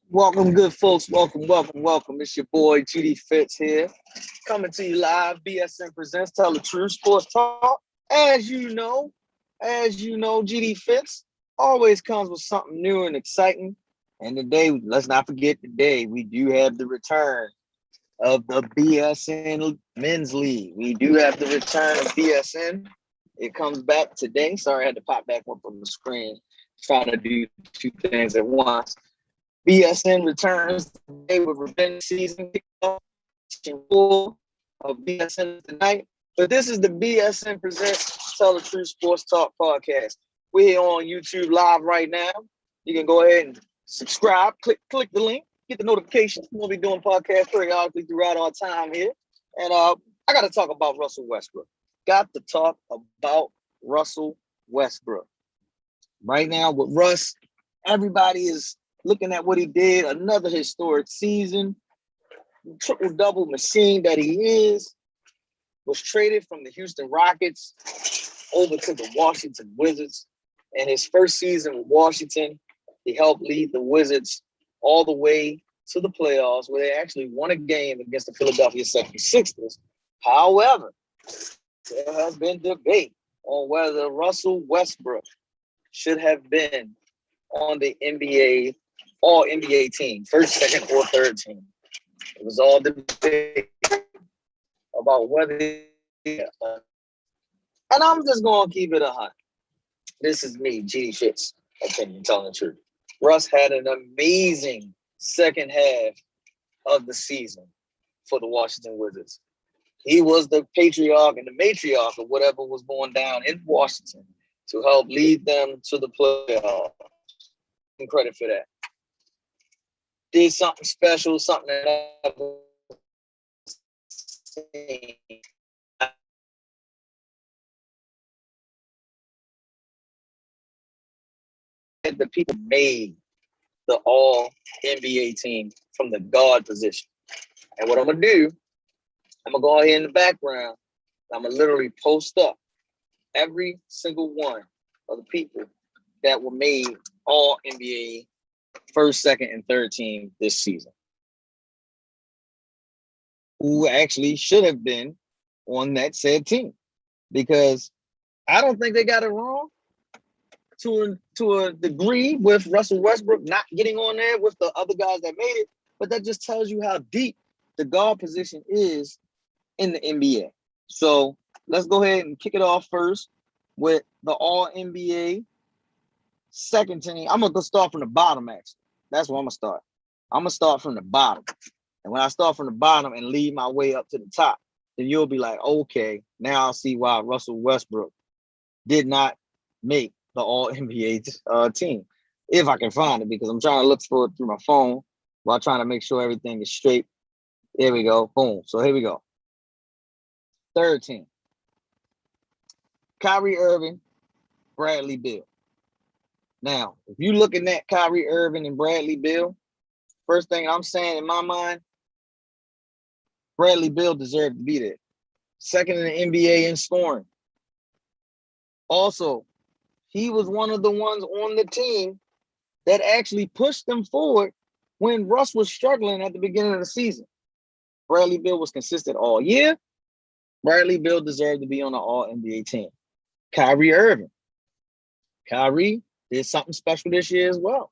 Welcome, good folks. Welcome. It's your boy GD Fitz here, coming to you live. BSN presents Tell the Truth Sports Talk. As you know, GD Fitz always comes with something new and exciting. And today, let's not forget today, we do have the return of the BSN Men's League. We do have the return of BSN. It comes back today. Sorry, I had to pop back up on the screen, trying to do two things at once. BSN returns today with revenge season kickoff full of BSN tonight. But this is the BSN Presents Tell the Truth Sports Talk podcast. We're here on YouTube live right now. You can go ahead and subscribe, click the link, get the notifications. We'll be doing podcasts periodically throughout our time here. And I got to talk about Russell Westbrook. Got to talk about Russell Westbrook. Right now with Russ, everybody is looking at what he did, another historic season, triple-double machine that he is, was traded from the Houston Rockets over to the Washington Wizards. And his first season with Washington, he helped lead the Wizards all the way to the playoffs, where they actually won a game against the Philadelphia 76ers. However, there has been debate on whether Russell Westbrook should have been on the NBA All-NBA team, first, second, or third team. It was all debate about whether. And I'm just going to keep it 100. This is me, GD Fitz, opinion, telling the truth. Russ had an amazing second half of the season for the Washington Wizards. He was the patriarch and the matriarch of whatever was going down in Washington to help lead them to the playoffs. Credit for that. Did something special, something that I've seen. The people made the All-NBA team from the guard position. And what I'm going to do, I'm going to go ahead in the background. I'm going to literally post up every single one of the people that were made All-NBA first, second, and third team this season, who actually should have been on that said team, because I don't think they got it wrong to a degree with Russell Westbrook not getting on there with the other guys that made it, but that just tells you how deep the guard position is in the NBA. So let's go ahead and kick it off first with the All-NBA second team. I'm going to start from the bottom, actually. That's where I'm going to start. I'm going to start from the bottom. And when I start from the bottom and lead my way up to the top, then you'll be like, okay, now I'll see why Russell Westbrook did not make the All-NBA team. If I can find it, because I'm trying to look for it through my phone while trying to make sure everything is straight. Here we go. Boom. So here we go. Third team. Kyrie Irving, Bradley Beal. Now, if you're looking at Kyrie Irving and Bradley Beal, first thing I'm saying in my mind, Bradley Beal deserved to be there. Second in the NBA in scoring. Also, he was one of the ones on the team that actually pushed them forward when Russ was struggling at the beginning of the season. Bradley Beal was consistent all year. Bradley Beal deserved to be on the All-NBA team. Kyrie Irving. Kyrie did something special this year as well.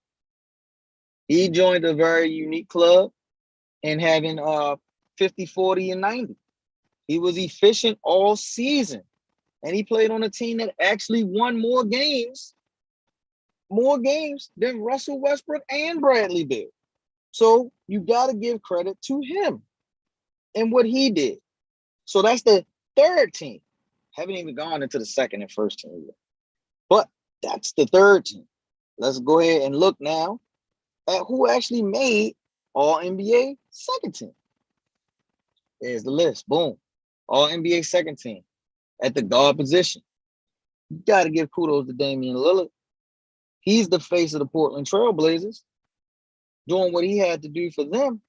He joined a very unique club in having 50, 40, and 90. He was efficient all season. And he played on a team that actually won more games than Russell Westbrook and Bradley Beal. So you got to give credit to him and what he did. So that's the third team. Haven't even gone into the second and first team yet. But that's the third team. Let's go ahead and look now at who actually made All-NBA second team. There's the list. Boom. All-NBA second team at the guard position. You got to give kudos to Damian Lillard. He's the face of the Portland Trail Blazers, doing what he had to do for them,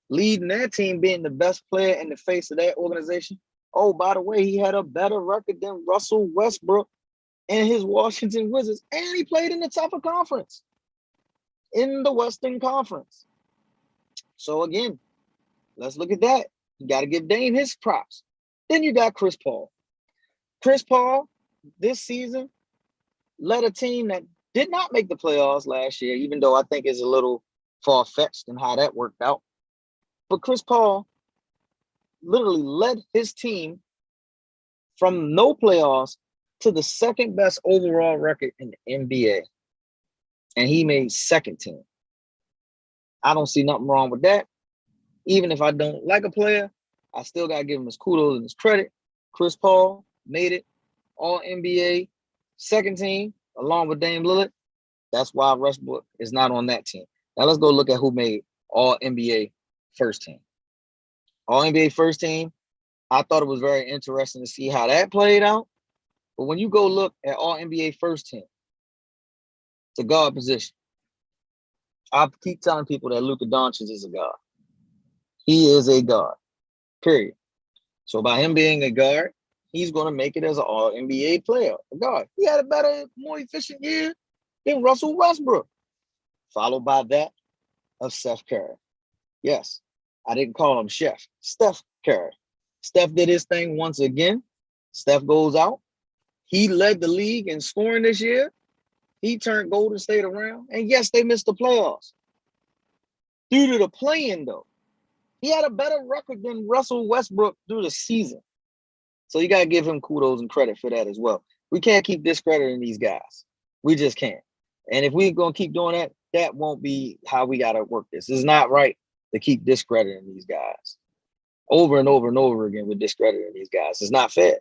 leading their team, being the best player in the face of that organization. Oh, by the way, he had a better record than Russell Westbrook and his Washington Wizards, and he played in the tougher conference, in the Western Conference. So again, let's look at that. You got to give Dame his props. Then you got Chris Paul. Chris Paul this season led a team that did not make the playoffs last year, even though I think it's a little far-fetched in how that worked out. But Chris Paul literally led his team from no playoffs to the second best overall record in the NBA. And he made second team. I don't see nothing wrong with that. Even if I don't like a player, I still got to give him his kudos and his credit. Chris Paul made it all NBA second team along with Dame Lillard. That's why Westbrook is not on that team. Now let's go look at who made all NBA first team. All NBA first team, I thought it was very interesting to see how that played out. But when you go look at all NBA first team, the guard position, I keep telling people that Luka Doncic is a guard. He is a guard, period. So by him being a guard, he's going to make it as an all-NBA player, a guard. He had a better, more efficient year than Russell Westbrook, followed by that of Steph Curry. Yes, I didn't call him Chef. Steph Curry. Steph did his thing once again. Steph goes out. He led the league in scoring this year. He turned Golden State around. And yes, they missed the playoffs. Due to the play-in, though. He had a better record than Russell Westbrook through the season. So you got to give him kudos and credit for that as well. We can't keep discrediting these guys. We just can't. And if we're going to keep doing that, that won't be how we got to work this. It's not right to keep discrediting these guys. Over and over and over again with discrediting these guys. It's not fair.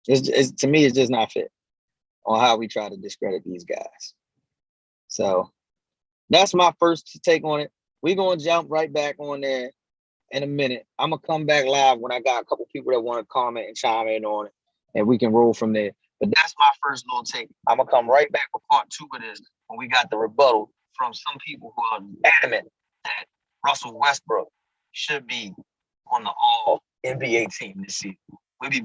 To me, it's just not fair on how we try to discredit these guys. So that's my first take on it. We're going to jump right back on there in a minute. I'm going to come back live when I got a couple people that want to comment and chime in on it, and we can roll from there. But that's my first little take. I'm going to come right back with part two of this when we got the rebuttal from some people who are adamant that Russell Westbrook should be on the all-NBA team this season. We'll be back.